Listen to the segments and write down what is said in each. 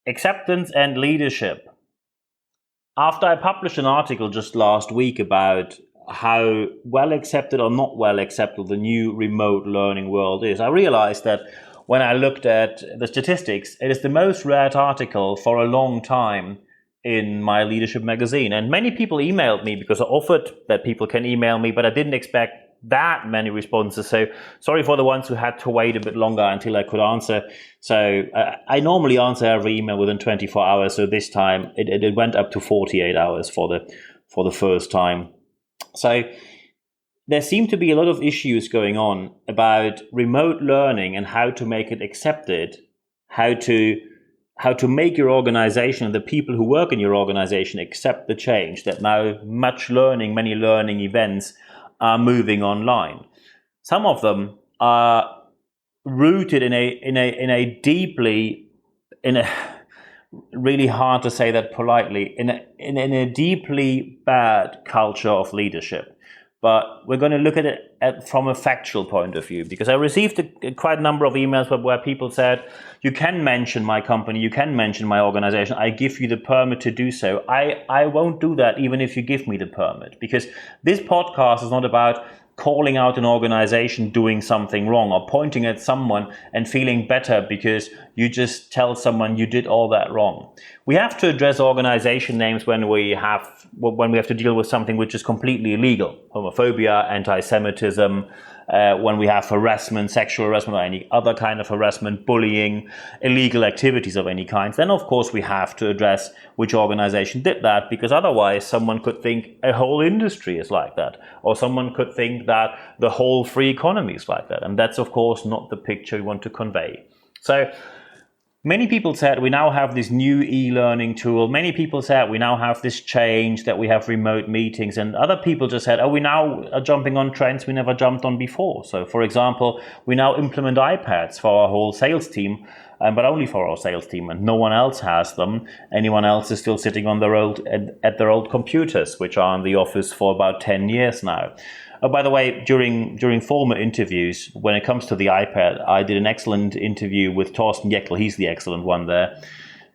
Acceptance and leadership. After I published an article just last week about how well accepted or not well accepted the new remote learning world is, I realized that when I looked at the statistics, it is the most read article for a long time in my leadership magazine. And many people emailed me because I offered that people can email me, but I didn't expect that many responses. So sorry for the ones who had to wait a bit longer until I could answer. So I normally answer every email within 24 hours. So this time it went up to 48 hours for the first time. So there seem to be a lot of issues going on about remote learning and how to make it accepted, how to make your organization and the people who work in your organization accept the change that now many learning events are moving online. Some of them are rooted in a really hard to say that politely, in a deeply bad culture of leadership. But we're going to look at it from a factual point of view, because I received quite a number of emails where people said, you can mention my company, you can mention my organization, I give you the permit to do so. I won't do that even if you give me the permit, because this podcast is not about calling out an organization doing something wrong or pointing at someone and feeling better because you just tell someone you did all that wrong. We have to address organization names when we have to deal with something which is completely illegal, homophobia, anti-Semitism, when we have harassment, sexual harassment or any other kind of harassment, bullying, illegal activities of any kind. Then of course we have to address which organization did that, because otherwise someone could think a whole industry is like that, or someone could think that the whole free economy is like that. And that's of course not the picture we want to convey. So many people said we now have this new e-learning tool. Many people said we now have this change that we have remote meetings, and other people just said, we now are jumping on trends we never jumped on before. So for example, we now implement iPads for our whole sales team, but only for our sales team, and no one else has them. Anyone else is still sitting on at their old computers, which are in the office for about 10 years now. Oh, by the way, during former interviews, when it comes to the iPad, I did an excellent interview with Thorsten Jeckel. He's the excellent one there.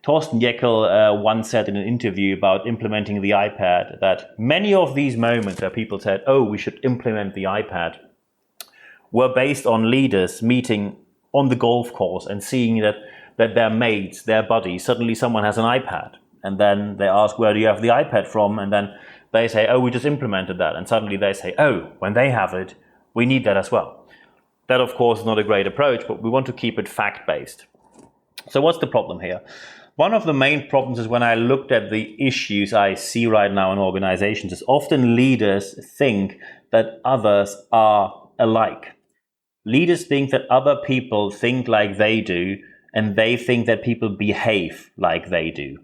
Thorsten Jeckel once said in an interview about implementing the iPad that many of these moments where people said, we should implement the iPad, were based on leaders meeting on the golf course and seeing that their mates, their buddies, suddenly someone has an iPad. And then they ask, where do you have the iPad from? And then they say, we just implemented that. And suddenly they say, when they have it, we need that as well. That, of course, is not a great approach, but we want to keep it fact-based. So what's the problem here? One of the main problems is when I looked at the issues I see right now in organizations is often leaders think that others are alike. Leaders think that other people think like they do, and they think that people behave like they do.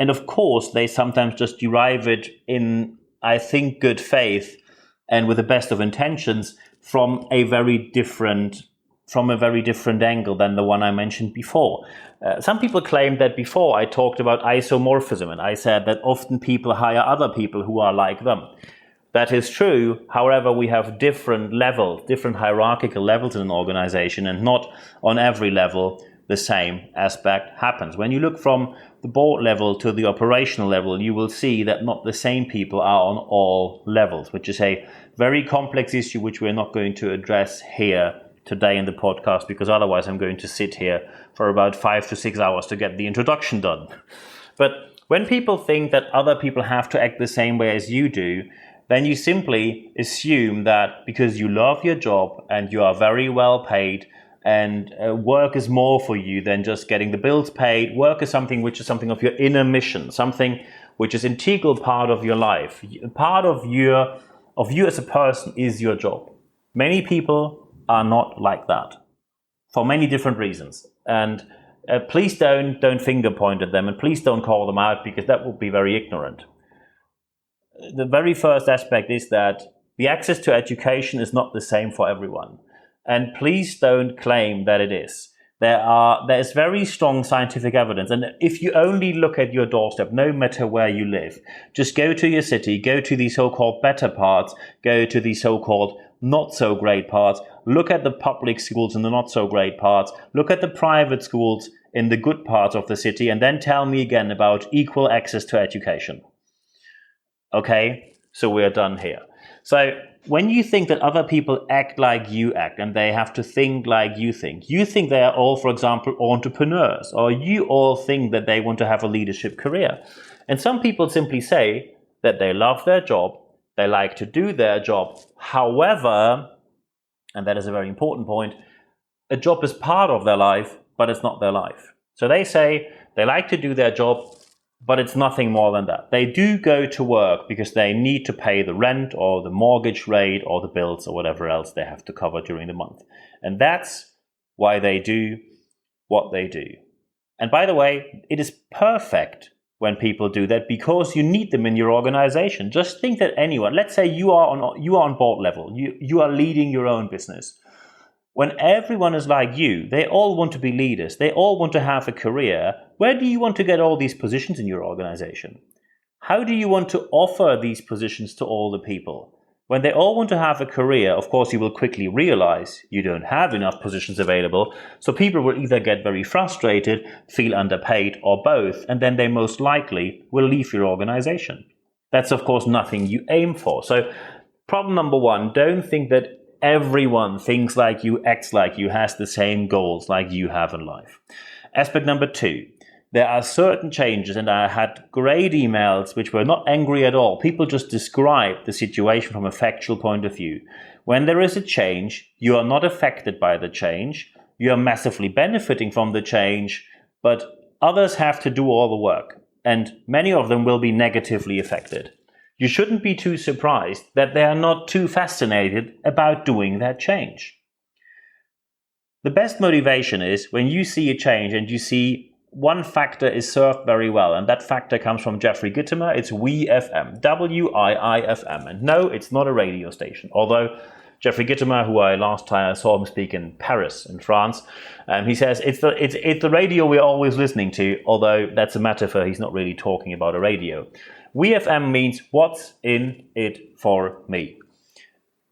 And of course, they sometimes just derive it in, I think, good faith and with the best of intentions from a very different angle than the one I mentioned before. Some people claim that before I talked about isomorphism, and I said that often people hire other people who are like them. That is true. However, we have different levels, different hierarchical levels in an organization, and not on every level the same aspect happens. When you look from the board level to the operational level, you will see that not the same people are on all levels, which is a very complex issue which we're not going to address here today in the podcast, because otherwise I'm going to sit here for about 5 to 6 hours to get the introduction done. But when people think that other people have to act the same way as you do, then you simply assume that because you love your job and you are very well paid, and work is more for you than just getting the bills paid. Work is something which is something of your inner mission, something which is integral part of your life. Part of you as a person is your job. Many people are not like that for many different reasons. And please don't finger point at them, and please don't call them out, because that would be very ignorant. The very first aspect is that the access to education is not the same for everyone. And please don't claim that it is. There is very strong scientific evidence. And if you only look at your doorstep, no matter where you live, just go to your city, go to the so-called better parts, go to the so-called not so great parts, look at the public schools in the not so great parts, look at the private schools in the good parts of the city, and then tell me again about equal access to education. Okay, so we're done here. So when you think that other people act like you act and they have to think like you think they are all, for example, entrepreneurs, or you all think that they want to have a leadership career. And some people simply say that they love their job, they like to do their job. However, and that is a very important point, a job is part of their life, but it's not their life. So they say they like to do their job, but it's nothing more than that. They do go to work because they need to pay the rent or the mortgage rate or the bills or whatever else they have to cover during the month. And that's why they do what they do. And by the way, it is perfect when people do that because you need them in your organization. Just think that anyone, let's say you are on board level, you are leading your own business. When everyone is like you, they all want to be leaders, they all want to have a career. Where do you want to get all these positions in your organization? How do you want to offer these positions to all the people? When they all want to have a career, of course, you will quickly realize you don't have enough positions available. So people will either get very frustrated, feel underpaid, or both, and then they most likely will leave your organization. That's, of course, nothing you aim for. So problem number one, don't think that everyone thinks like you, acts like you, has the same goals like you have in life. Aspect number two, there are certain changes, and I had great emails which were not angry at all. People just described the situation from a factual point of view. When there is a change, you are not affected by the change. You are massively benefiting from the change, but others have to do all the work, and many of them will be negatively affected. You shouldn't be too surprised that they are not too fascinated about doing that change. The best motivation is when you see a change and you see one factor is served very well, and that factor comes from Jeffrey Gitomer. It's WIIFM, W-I-I-F-M. And no, it's not a radio station. Although Jeffrey Gitomer, who I last time I saw him speak in Paris, in France, he says it's the radio we're always listening to, although that's a metaphor. He's not really talking about a radio. WIIFM means what's in it for me.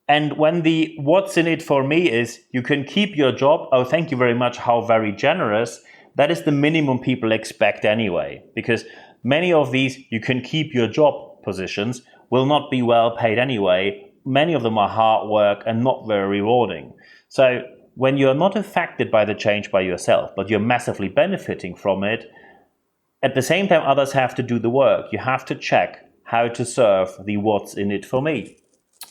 And when the what's in it for me is you can keep your job, oh, thank you very much, how very generous, that is the minimum people expect anyway. Because many of these you can keep your job positions will not be well paid anyway. Many of them are hard work and not very rewarding. So when you're not affected by the change by yourself, but you're massively benefiting from it, at the same time, others have to do the work. You have to check how to serve the what's in it for me.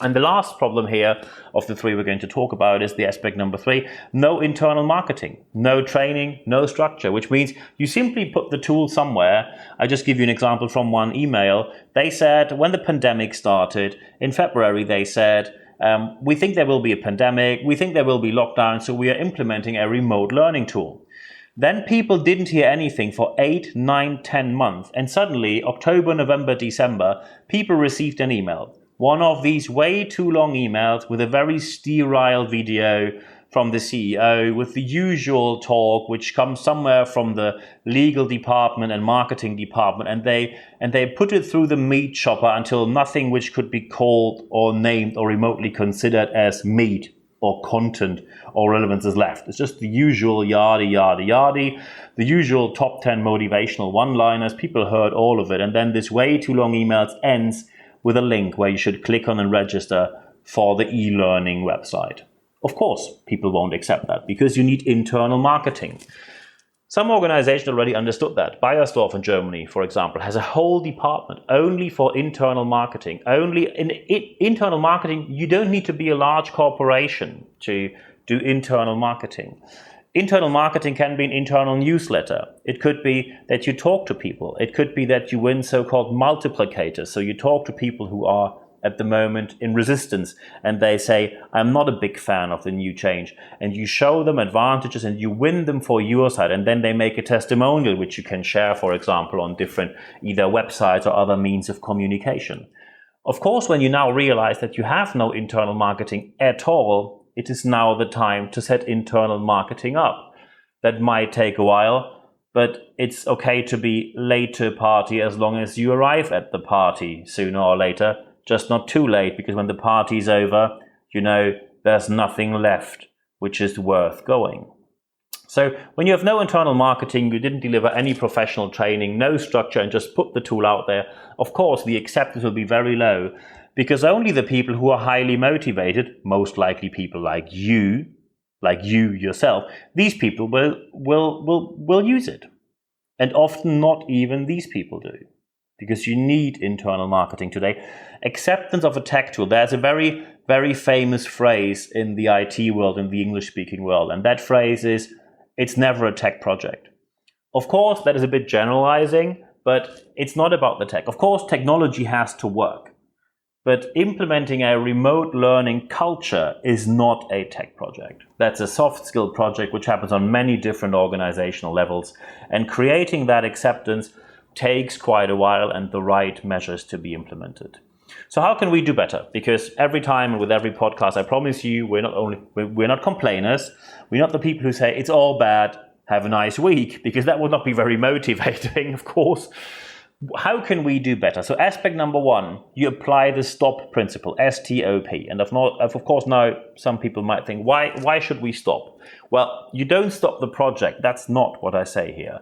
And the last problem here of the three we're going to talk about is the aspect number three, no internal marketing, no training, no structure, which means you simply put the tool somewhere. I just give you an example from one email. They said when the pandemic started in February, they said, we think there will be a pandemic, we think there will be lockdown, so we are implementing a remote learning tool. Then people didn't hear anything for 8, 9, 10 months. And suddenly, October, November, December, people received an email. One of these way too long emails with a very sterile video from the CEO with the usual talk, which comes somewhere from the legal department and marketing department. And they put it through the meat chopper until nothing which could be called or named or remotely considered as meat or content or relevance is left. It's just the usual yada, yada, yada, the usual top 10 motivational one-liners. People heard all of it. And then this way too long email ends with a link where you should click on and register for the eLearning website. Of course, people won't accept that because you need internal marketing. Some organizations already understood that. Bayersdorf in Germany, for example, has a whole department only for internal marketing. Only in internal marketing, you don't need to be a large corporation to do internal marketing. Internal marketing can be an internal newsletter. It could be that you talk to people. It could be that you win so-called multiplicators. So you talk to people who are at the moment in resistance and they say, I'm not a big fan of the new change. And you show them advantages and you win them for your side. And then they make a testimonial, which you can share, for example, on different either websites or other means of communication. Of course, when you now realize that you have no internal marketing at all, it is now the time to set internal marketing up. That might take a while, but it's okay to be late to a party as long as you arrive at the party sooner or later, just not too late, because when the party's over, you know, there's nothing left which is worth going. So when you have no internal marketing, you didn't deliver any professional training, no structure, and just put the tool out there, of course, the acceptance will be very low, because only the people who are highly motivated, most likely people like you yourself, these people will use it. And often not even these people do, because you need internal marketing today. Acceptance of a tech tool. There's a very, very famous phrase in the IT world, in the English-speaking world, and that phrase is, it's never a tech project. Of course, that is a bit generalizing, but it's not about the tech. Of course, technology has to work, but implementing a remote learning culture is not a tech project. That's a soft skill project which happens on many different organizational levels, and creating that acceptance takes quite a while and the right measures to be implemented. So how can we do better? Because every time with every podcast, I promise you, we're not complainers. We're not the people who say it's all bad, have a nice week, because that would not be very motivating, of course. How can we do better? So aspect number one, you apply the STOP principle, S-T-O-P. And of course now some people might think, why should we stop? Well, you don't stop the project. That's not what I say here.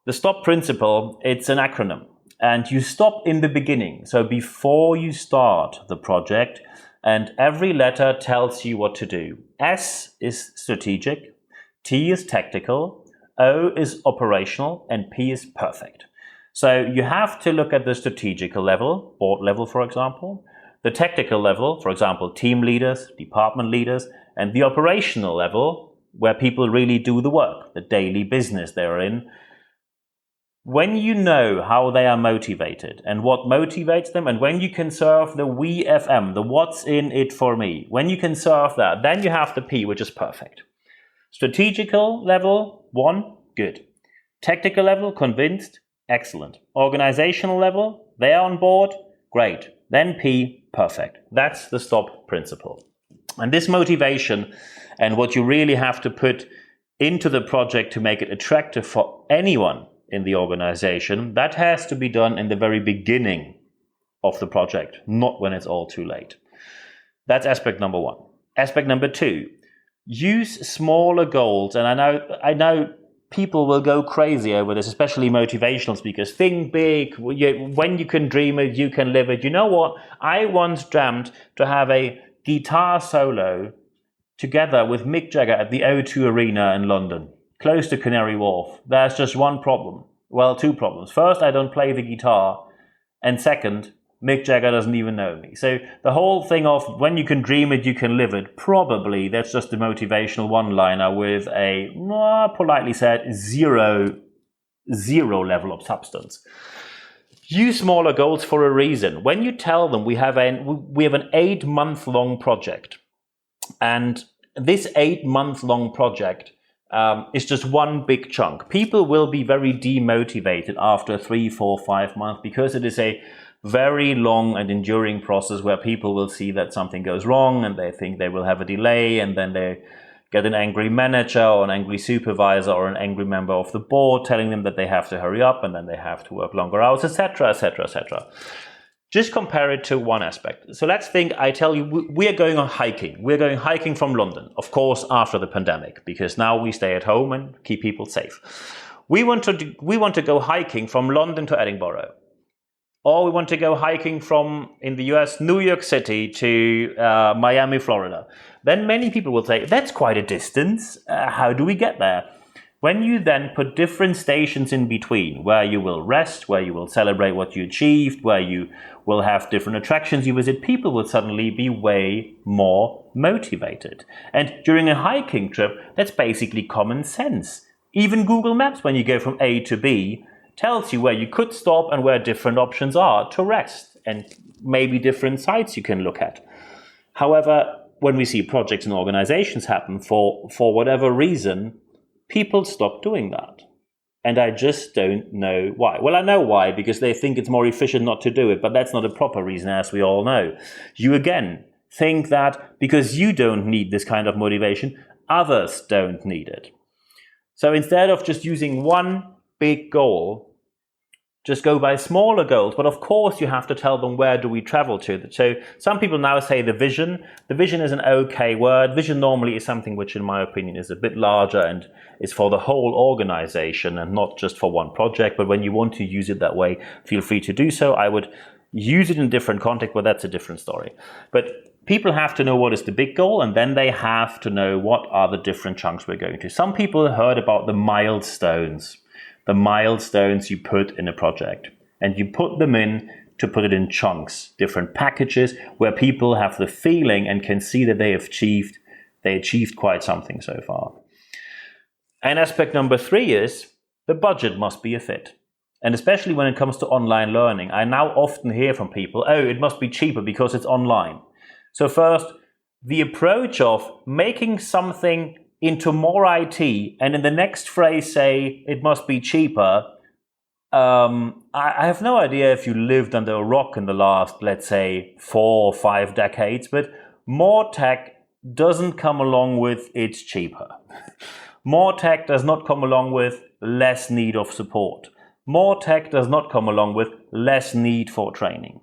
The STOP principle, it's an acronym. And you stop in the beginning. So before you start the project, and every letter tells you what to do. S is strategic, T is tactical, O is operational, and P is perfect. So you have to look at the strategical level, board level, for example, the tactical level, for example, team leaders, department leaders, and the operational level, where people really do the work, the daily business they're in. When you know how they are motivated and what motivates them, and when you can serve the WeFM, the what's in it for me, when you can serve that, then you have the P, which is perfect. Strategical level, 1, good. Tactical level, convinced, excellent. Organizational level, they're on board, great. Then P, perfect. That's the STOP principle. And this motivation and what you really have to put into the project to make it attractive for anyone in the organization, that has to be done in the very beginning of the project, not when it's all too late. That's aspect number one. Aspect number two, use smaller goals. And I know people will go crazy over this, especially motivational speakers. Think big. When you can dream it, you can live it. You know what? I once dreamt to have a guitar solo together with Mick Jagger at the O2 Arena in London, close to Canary Wharf. There's just one problem. Well, two problems. First, I don't play the guitar. And second, Mick Jagger doesn't even know me. So the whole thing of when you can dream it, you can live it, probably that's just a motivational one-liner with a, politely said, zero level of substance. Use smaller goals for a reason. When you tell them we have an 8-month-long project, and this 8-month-long project is just one big chunk, people will be very demotivated after 3, 4, 5 months, because it is a very long and enduring process where people will see that something goes wrong and they think they will have a delay, and then they get an angry manager or an angry supervisor or an angry member of the board telling them that they have to hurry up and then they have to work longer hours, etc., etc., etc. Just compare it to one aspect. So let's think, I tell you, we are going on hiking. We're going hiking from London, of course, after the pandemic, because now we stay at home and keep people safe. We want to go hiking from London to Edinburgh. Or we want to go hiking from, in the US, New York City to Miami, Florida. Then many people will say, that's quite a distance. How do we get there? When you then put different stations in between, where you will rest, where you will celebrate what you achieved, where you will have different attractions you visit, people will suddenly be way more motivated. And during a hiking trip, that's basically common sense. Even Google Maps, when you go from A to B, tells you where you could stop and where different options are to rest, and maybe different sites you can look at. However, when we see projects and organizations happen for whatever reason, people stop doing that. And I just don't know why. Well, I know why, because they think it's more efficient not to do it, but that's not a proper reason, as we all know. You again think that because you don't need this kind of motivation, others don't need it. So instead of just using one big goal, just go by smaller goals. But of course, you have to tell them, where do we travel to? So some people now say the vision. The vision is an okay word. Vision normally is something which, in my opinion, is a bit larger and is for the whole organization and not just for one project. But when you want to use it that way, feel free to do so. I would use it in a different context, but that's a different story. But people have to know what is the big goal, and then they have to know what are the different chunks we're going to. Some people heard about the milestones you put in a project, and you put them in to put it in chunks, different packages where people have the feeling and can see that they achieved quite something so far. And aspect number 3 is the budget must be a fit. And especially when it comes to online learning, I now often hear from people, oh, it must be cheaper because it's online. So first, the approach of making something into more IT and in the next phrase say it must be cheaper. I have no idea if you lived under a rock in the last, let's say, 4 or 5 decades, but more tech doesn't come along with it's cheaper. More tech does not come along with less need of support. More tech does not come along with less need for training.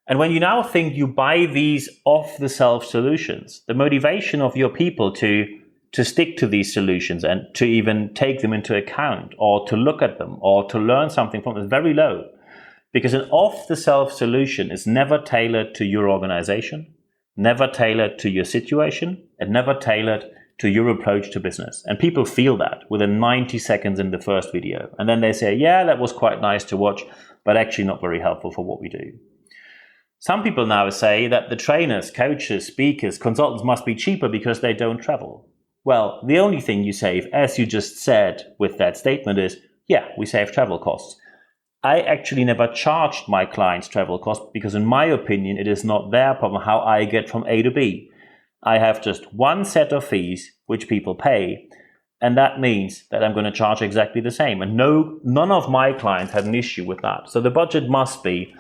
And when you now think you buy these off-the-shelf solutions, the motivation of your people to stick to these solutions and to even take them into account or to look at them or to learn something from them is very low. Because an off-the-shelf solution is never tailored to your organization, never tailored to your situation, and never tailored to your approach to business. And people feel that within 90 seconds in the first video. And then they say, yeah, that was quite nice to watch, but actually not very helpful for what we do. Some people now say that the trainers, coaches, speakers, consultants must be cheaper because they don't travel. Well, the only thing you save, as you just said with that statement, is, yeah, we save travel costs. I actually never charged my clients travel costs because, in my opinion, it is not their problem how I get from A to B. I have just one set of fees which people pay, and that means that I'm going to charge exactly the same. And none of my clients had an issue with that. So the budget must be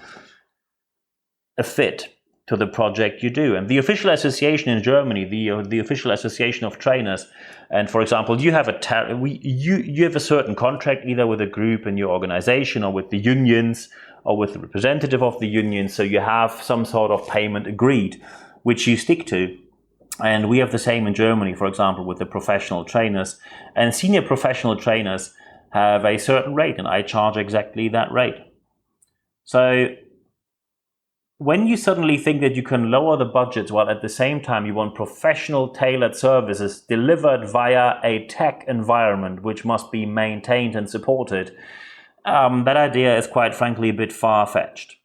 a fit to the project you do. And the official association in Germany, the official association of trainers, and for example, you have a certain contract either with a group in your organization or with the unions or with the representative of the union. So you have some sort of payment agreed, which you stick to. And we have the same in Germany, for example, with the professional trainers. And senior professional trainers have a certain rate, and I charge exactly that rate. So when you suddenly think that you can lower the budgets while at the same time you want professional tailored services delivered via a tech environment which must be maintained and supported, that idea is quite frankly a bit far-fetched.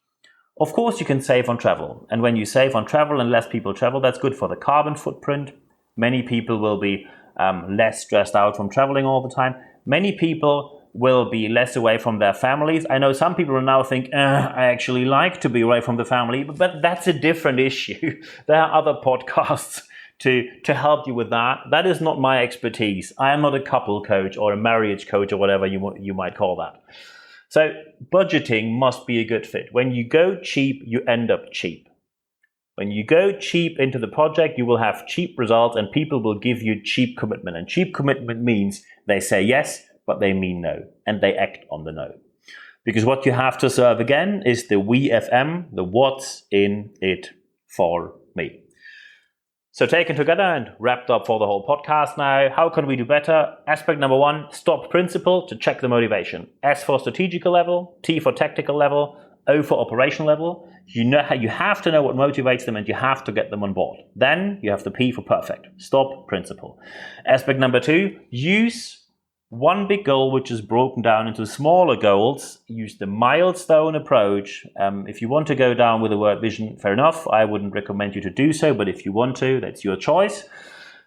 Of course, you can save on travel. And when you save on travel and less people travel, that's good for the carbon footprint. Many people will be less stressed out from traveling all the time. Many people will be less away from their families. I know some people will now think, I actually like to be away from the family, but that's a different issue. There are other podcasts to help you with that. That is not my expertise. I am not a couple coach or a marriage coach or whatever you might call that. So budgeting must be a good fit. When you go cheap, you end up cheap. When you go cheap into the project, you will have cheap results and people will give you cheap commitment. And cheap commitment means they say yes, but they mean no, and they act on the no. Because what you have to serve again is the WFM, the what's in it for me. So taken together and wrapped up for the whole podcast now, how can we do better? Aspect number 1, stop principle to check the motivation. S for strategical level, T for tactical level, O for operational level. You have to know what motivates them and you have to get them on board. Then you have the P for perfect. Stop principle. Aspect number 2, use one big goal which is broken down into smaller goals. Use the milestone approach. If you want to go down with the word vision, fair enough. I wouldn't recommend you to do so, but if you want to, that's your choice.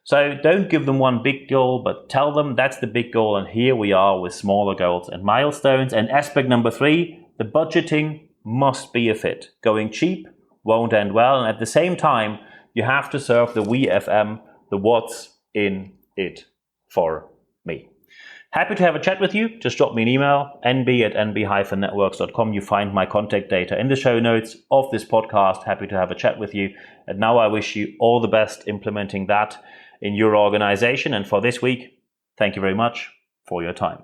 So don't give them one big goal, but tell them that's the big goal, and here we are with smaller goals and milestones. And aspect number 3, the budgeting must be a fit. Going cheap won't end well, and at the same time, you have to serve the WFM, the what's in it for me. Happy to have a chat with you. Just drop me an email, nb@nb-networks.com. You find my contact data in the show notes of this podcast. Happy to have a chat with you. And now I wish you all the best implementing that in your organization. And for this week, thank you very much for your time.